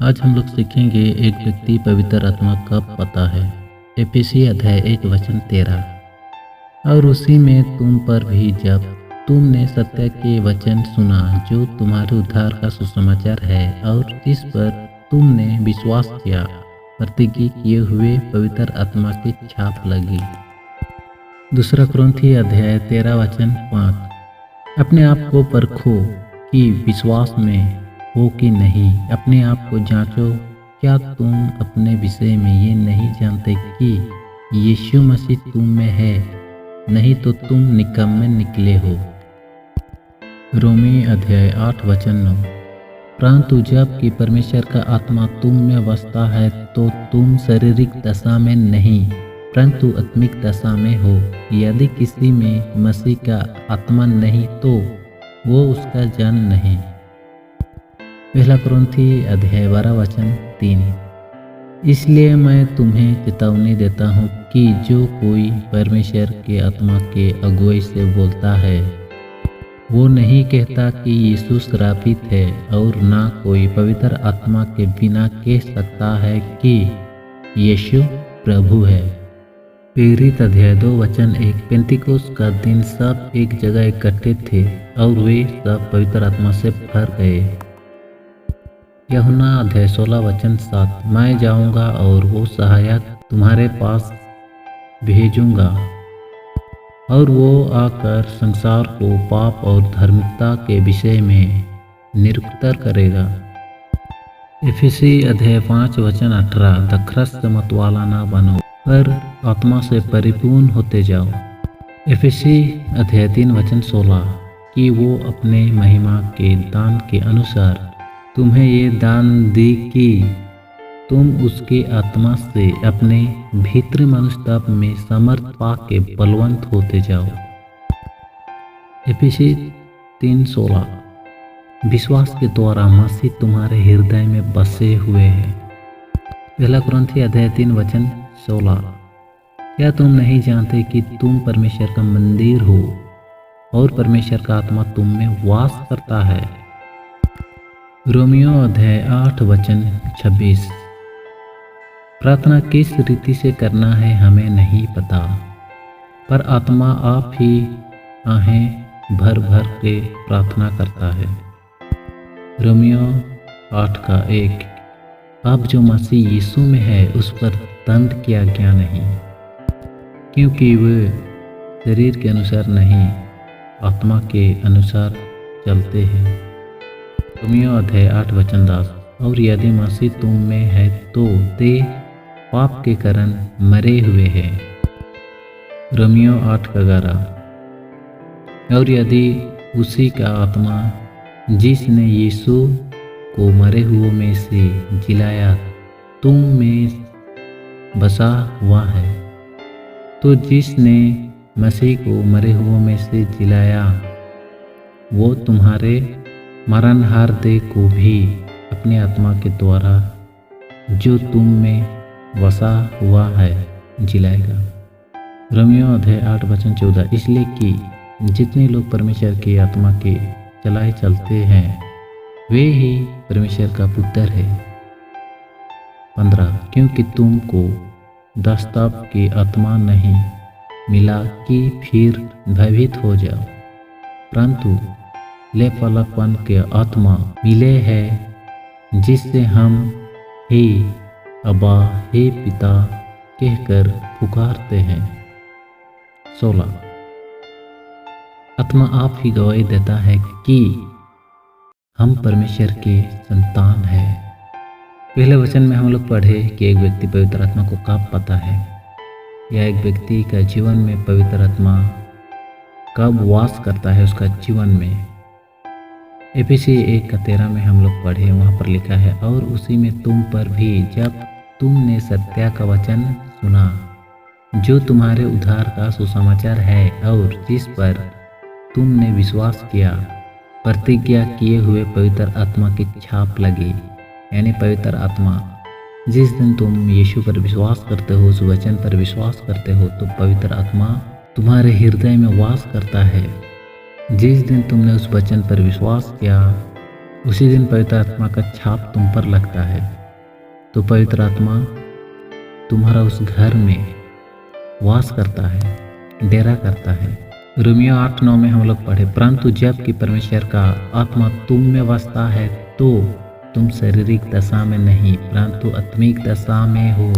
आज हम लोग सीखेंगे एक व्यक्ति पवित्र आत्मा कब पाता है। एफिसी अध्याय 1 वचन 13। और उसी में तुम पर भी, जब तुमने सत्य के वचन सुना जो तुम्हारे उद्धार का सुसमाचार है, और जिस पर तुमने विश्वास किया, प्रतिज्ञा किए हुए पवित्र आत्मा की छाप लगी। 2 कुरिन्थी अध्याय 13 वचन 5। अपने आप को परखो कि विश्वास में हो कि नहीं। अपने आप को जांचो, क्या तुम अपने विषय में ये नहीं जानते कि यीशु मसीह तुम में है? नहीं तो तुम निकम्मे निकले हो। रोमी अध्याय 8 वचन 9। परंतु जब कि परमेश्वर का आत्मा तुम में बसता है, तो तुम शारीरिक दशा में नहीं परंतु आत्मिक दशा में हो। यदि किसी में मसीह का आत्मा नहीं, तो वो उसका जन नहीं। 1 कुरिन्थी अध्याय 12 वचन 3। इसलिए मैं तुम्हें चेतावनी देता हूँ कि जो कोई परमेश्वर के आत्मा के अगुवाई से बोलता है, वो नहीं कहता कि यीशु श्रापित है, और ना कोई पवित्र आत्मा के बिना कह सकता है कि यीशु प्रभु है। प्रेरित अध्याय 2 वचन 1। पेंतिकोस्त का दिन सब एक जगह इकट्ठे थे, और वे सब पवित्र आत्मा से भर गए। यूहन्ना अध्याय 16 वचन 7। मैं जाऊंगा और वो सहायक तुम्हारे पास भेजूंगा, और वो आकर संसार को पाप और धार्मिकता के विषय में निरुत्तर करेगा। एफिसी अध्याय 5 वचन 18। दखरस्त मतवाला ना बनो, पर आत्मा से परिपूर्ण होते जाओ। एफिसी अध्याय 3 वचन 16। कि वो अपने महिमा के दान के अनुसार तुम्हें ये दान दी कि तुम उसके आत्मा से अपने भीतरी मनुष्यत्व में समर्थ पा के बलवंत होते जाओ। एफिसी 3:16। विश्वास के द्वारा मसीह तुम्हारे हृदय में बसे हुए हैं। 1 कुरिन्थी अध्याय 3 वचन 16। क्या तुम नहीं जानते कि तुम परमेश्वर का मंदिर हो, और परमेश्वर का आत्मा तुम में वास करता है? रोमियो अध्याय 8 वचन 26। प्रार्थना किस रीति से करना है हमें नहीं पता, पर आत्मा आप ही आहें भर भर के प्रार्थना करता है। रोमियो 8:1। अब जो मसीह यीशु में है, उस पर दंड की आज्ञा नहीं, क्योंकि वे शरीर के अनुसार नहीं, आत्मा के अनुसार चलते हैं। रोमियो अध्याय 8 वचन 10। और यदि मसीह तुम में है, तो देह पाप के कारण मरे हुए हैं। रोमियो 8:11। और यदि उसी का आत्मा जिसने यीशु को मरे हुओं में से जिलाया तुम में बसा हुआ है, तो जिसने मसीह को मरे हुओं में से जिलाया, वो तुम्हारे मरणहार देह को भी अपने आत्मा के द्वारा जो तुम में वसा हुआ है जिलाएगा। रोमियो अध्याय 8 वचन 14। इसलिए कि जितने लोग परमेश्वर की आत्मा के चलाए चलते हैं, वे ही परमेश्वर का पुत्र है। 15। क्योंकि तुमको दासत्व की आत्मा नहीं मिला कि फिर भयभीत हो जाओ, परंतु लेपलपन के आत्मा मिले हैं, जिससे हम हे अब्बा, हे पिता कहकर पुकारते हैं। 16। आत्मा आप ही गवाही देता है कि हम परमेश्वर के संतान हैं। पहले वचन में हम लोग पढ़े कि एक व्यक्ति पवित्र आत्मा को कब पाता है, या एक व्यक्ति का जीवन में पवित्र आत्मा कब वास करता है उसका जीवन में। एफिसी 1:13 में हम लोग पढ़े, वहाँ पर लिखा है, और उसी में तुम पर भी, जब तुमने सत्य का वचन सुना जो तुम्हारे उद्धार का सुसमाचार है, और जिस पर तुमने विश्वास किया, प्रतिज्ञा किए हुए पवित्र आत्मा की छाप लगी। यानी पवित्र आत्मा, जिस दिन तुम यीशु पर विश्वास करते हो, उस वचन पर विश्वास करते हो, तो पवित्र आत्मा तुम्हारे हृदय में वास करता है। जिस दिन तुमने उस वचन पर विश्वास किया, उसी दिन पवित्र आत्मा का छाप तुम पर लगता है। तो पवित्र आत्मा तुम्हारा उस घर में वास करता है, डेरा करता है। रोमियो 8:9 में हम लोग पढ़े, परंतु जब कि परमेश्वर का आत्मा तुम में वसता है तो तुम शारीरिक दशा में नहीं परंतु आत्मिक दशा में हो।